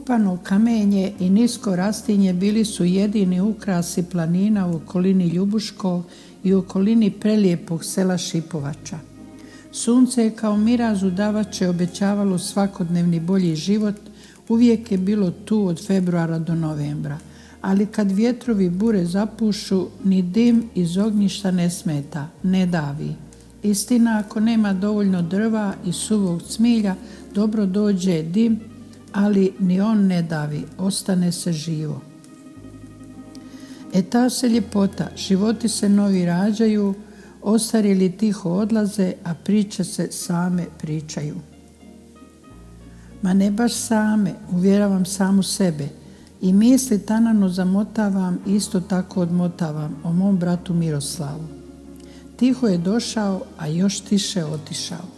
Kupano kamenje i nisko rastinje bili su jedini ukrasi planina u okolini Ljubuškov i u okolini prelijepog sela Šipovača. Sunce je kao miraz udavače obećavalo svakodnevni bolji život, uvijek je bilo tu od februara do novembra, ali kad vjetrovi bure zapušu, ni dim iz ognjišta ne smeta, ne davi. Istina, ako nema dovoljno drva i suvog cmilja, dobro dođe dim, ali ni on ne davi, ostane se živo. Ta se ljepota, životi se novi rađaju, ostarjeli tiho odlaze, a priče se same pričaju. Ma ne baš same, uvjeravam samu sebe i misli tanano zamotavam, isto tako odmotavam o mom bratu Miroslavu. Tiho je došao, a još tiše otišao.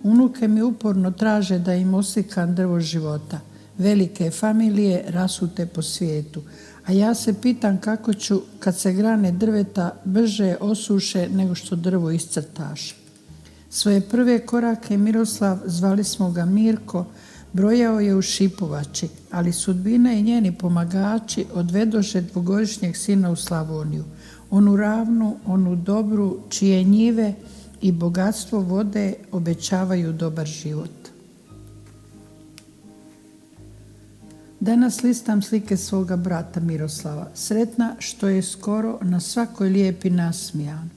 Unuke mi uporno traže da im oslikam drvo života, velike familije rasute po svijetu, a ja se pitam kako ću kad se grane drveta brže osuše nego što drvo iscrtaš. Svoje prve korake Miroslav, zvali smo ga Mirko, brojao je u Šipovači, ali sudbina i njeni pomagači odvedoše dvogodišnjeg sina u Slavoniju, onu ravnu, onu dobru, čije njive i bogatstvo vode obećavaju dobar život. Danas listam slike svoga brata Miroslava, sretna što je skoro na svakoj lijepi nasmijan.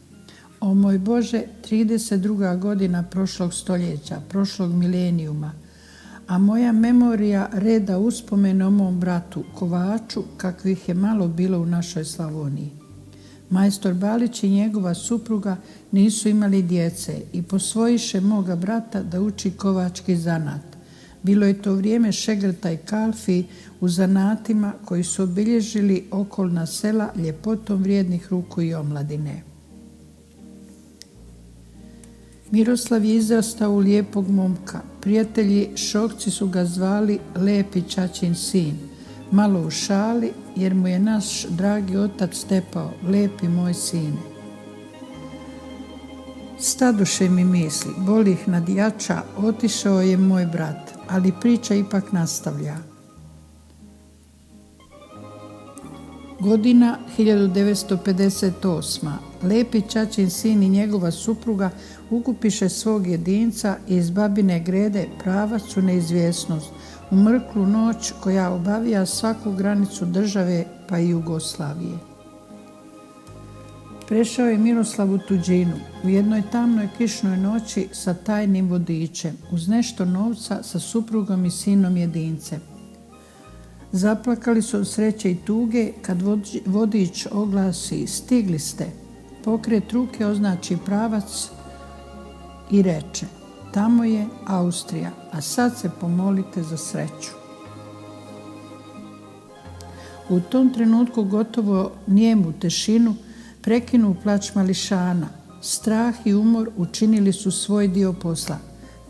O moj Bože, 32. godina prošlog stoljeća, prošlog milenijuma, a moja memorija reda uspomene o mom bratu Kovaču, kakvih je malo bilo u našoj Slavoniji. Majstor Balić i njegova supruga nisu imali djece i posvojiše moga brata da uči kovački zanat. Bilo je to vrijeme šegrta i kalfi u zanatima koji su obilježili okolna sela ljepotom vrijednih ruku i omladine. Miroslav je izrastao u lijepog momka. Prijatelji Šokci su ga zvali Lepi Čačin sin, malo u šali jer mu je naš dragi otac stepao, lepi moj sine. Staduše mi misli, boli ih nadjača, otišao je moj brat, ali priča ipak nastavlja. Godina 1958. Lepi Čačin sin i njegova supruga ukupiše svog jedinca i iz babine grede pravac u neizvjesnost, u mrklu noć koja obavija svaku granicu države pa i Jugoslavije. Prešao je Miroslav u tuđinu, u jednoj tamnoj kišnoj noći sa tajnim vodičem, uz nešto novca sa suprugom i sinom jedincem. Zaplakali su od sreće i tuge kad vodič oglasi stigli ste. Pokret ruke označi pravac i reče tamo je Austrija, a sad se pomolite za sreću. U tom trenutku gotovo nijemu tišinu prekinu plać mališana. Strah i umor učinili su svoj dio posla.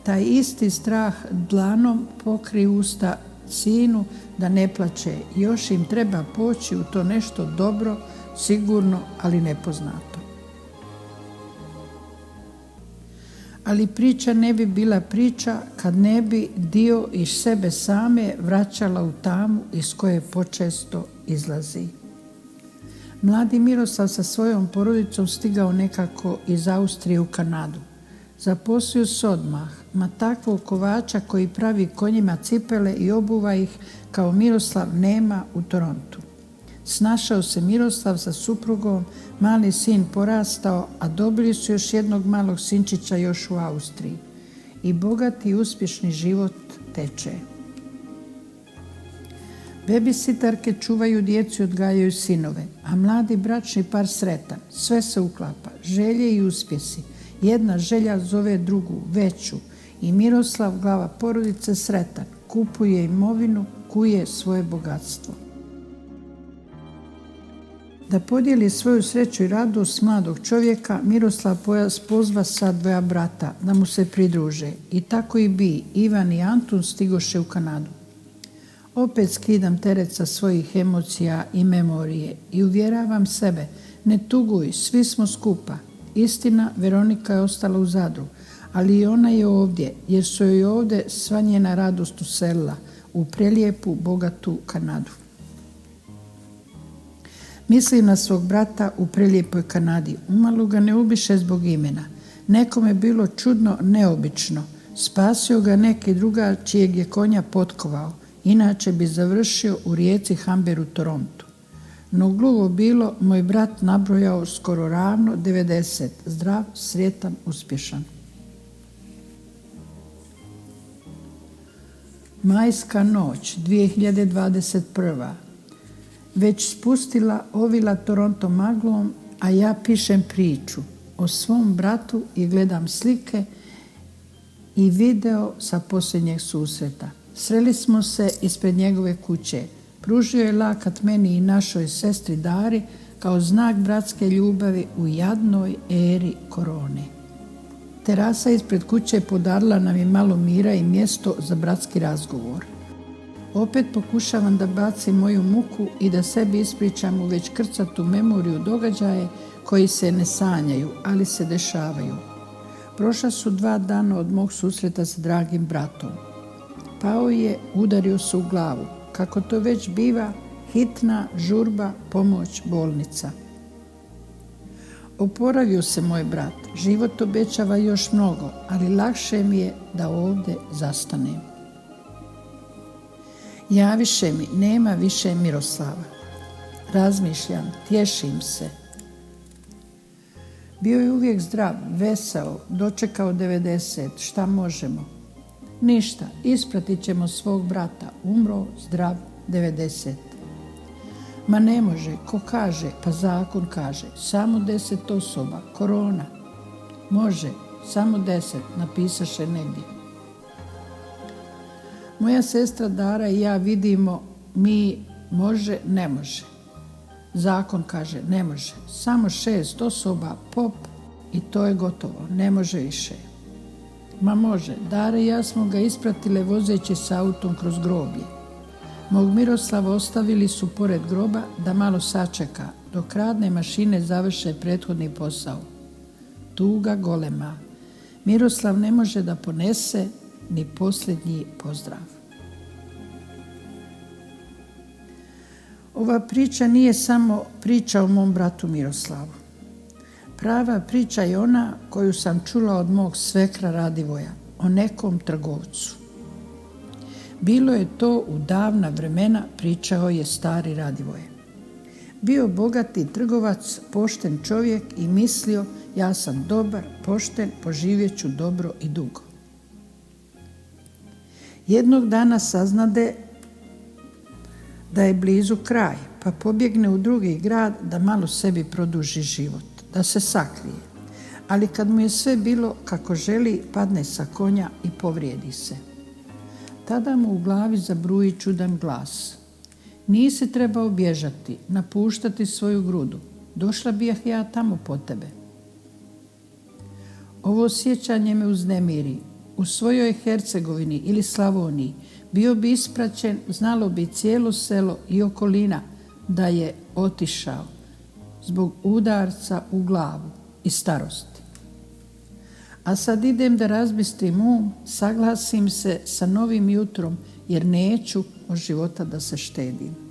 Taj isti strah dlanom pokri usta sinu da ne plače. Još im treba poći u to nešto dobro, sigurno, ali nepoznato. Ali priča ne bi bila priča kad ne bi dio iz sebe same vraćala u tamu iz koje počesto izlazi. Mladi Miroslav sa svojom porodicom stigao nekako iz Austrije u Kanadu. Zaposlio se odmah, ma takvog kovača koji pravi konjima cipele i obuva ih kao Miroslav nema u Torontu. Snašao se Miroslav sa suprugom, mali sin porastao, a dobili su još jednog malog sinčića još u Austriji. I bogati i uspješni život teče. Bebisitarke čuvaju djecu i odgajaju sinove, a mladi bračni par sretan. Sve se uklapa, želje i uspjesi. Jedna želja zove drugu, veću. I Miroslav, glava porodice, sretan. Kupuje imovinu, kuje svoje bogatstvo. Da podijeli svoju sreću i radost mladog čovjeka, Miroslav pozva sva dvoja brata da mu se pridruže. I tako i bi, Ivan i Antun stigoše u Kanadu. Opet skidam teret sa svojih emocija i memorije i uvjeravam sebe, ne tuguj, svi smo skupa. Istina, Veronika je ostala u Zadru, ali i ona je ovdje, jer su joj ovdje sva njena radost uselila. u prelijepu, bogatu Kanadu. Mislim na svog brata u prelijepoj Kanadi. Umalo ga ne ubiše zbog imena. Nekom je bilo čudno, neobično. Spasio ga neki drugar čijeg je konja potkovao. Inače bi završio u rijeci Humber u Torontu. No gluvo bilo, moj brat nabrojao skoro ravno 90. Zdrav, sretan, uspješan. Majska noć 2021. Već spustila ovila Toronto maglom, a ja pišem priču o svom bratu i gledam slike i video sa posljednjeg susreta. Sreli smo se ispred njegove kuće. Pružio je lakat meni i našoj sestri Dari kao znak bratske ljubavi u jadnoj eri korone. Terasa ispred kuće podarila nam je malo mira i mjesto za bratski razgovor. Opet pokušavam da bacim moju muku i da sebi ispričam u već krcatu memoriju događaje koji se ne sanjaju, ali se dešavaju. Prošla su 2 dana od mog susreta s dragim bratom. Pao je, udario se u glavu. Kako to već biva, hitna, žurba, pomoć, bolnica. Oporavio se moj brat. Život obećava još mnogo, ali lakše mi je da ovdje zastanem. Javiše mi, nema više Miroslava. Razmišljam, tješim se. Bio je uvijek zdrav, veseo, dočekao 90, šta možemo? Ništa, ispratit ćemo svog brata, umro, zdrav, 90. Ma ne može, ko kaže, pa zakon kaže, samo 10 osoba, korona. Može, samo 10, napisaše negdje. Moja sestra Dara i ja vidimo, mi može, ne može. Zakon kaže, ne može, samo 6 osoba, pop i to je gotovo, ne može više. Ma može, Dara i ja smo ga ispratile vozeći s autom kroz groblje. Mog Miroslava ostavili su pored groba da malo sačeka, dok radne mašine završe prethodni posao. Tuga golema. Miroslav ne može da ponese ni posljednji pozdrav. Ova priča nije samo priča o mom bratu Miroslavu. Prava priča je ona koju sam čula od mog svekra Radivoja, o nekom trgovcu. Bilo je to u davna vremena, pričao je stari Radivoje. Bio bogati trgovac, pošten čovjek i mislio, ja sam dobar, pošten, poživjet ću dobro i dugo. Jednog dana saznade da je blizu kraj, pa pobjegne u drugi grad da malo sebi produži život, da se sakrije. Ali kad mu je sve bilo kako želi, padne sa konja i povrijedi se. Tada mu u glavi zabruji čudan glas. Nisi trebao bježati, napuštati svoju grudu. Došla bih ja tamo po tebe. Ovo sjećanje me uznemiri. U svojoj Hercegovini ili Slavoniji bio bi ispraćen, znalo bi cijelo selo i okolina da je otišao zbog udarca u glavu i starosti. A sad idem da razbistrim saglasim se sa novim jutrom jer neću od života da se štedim.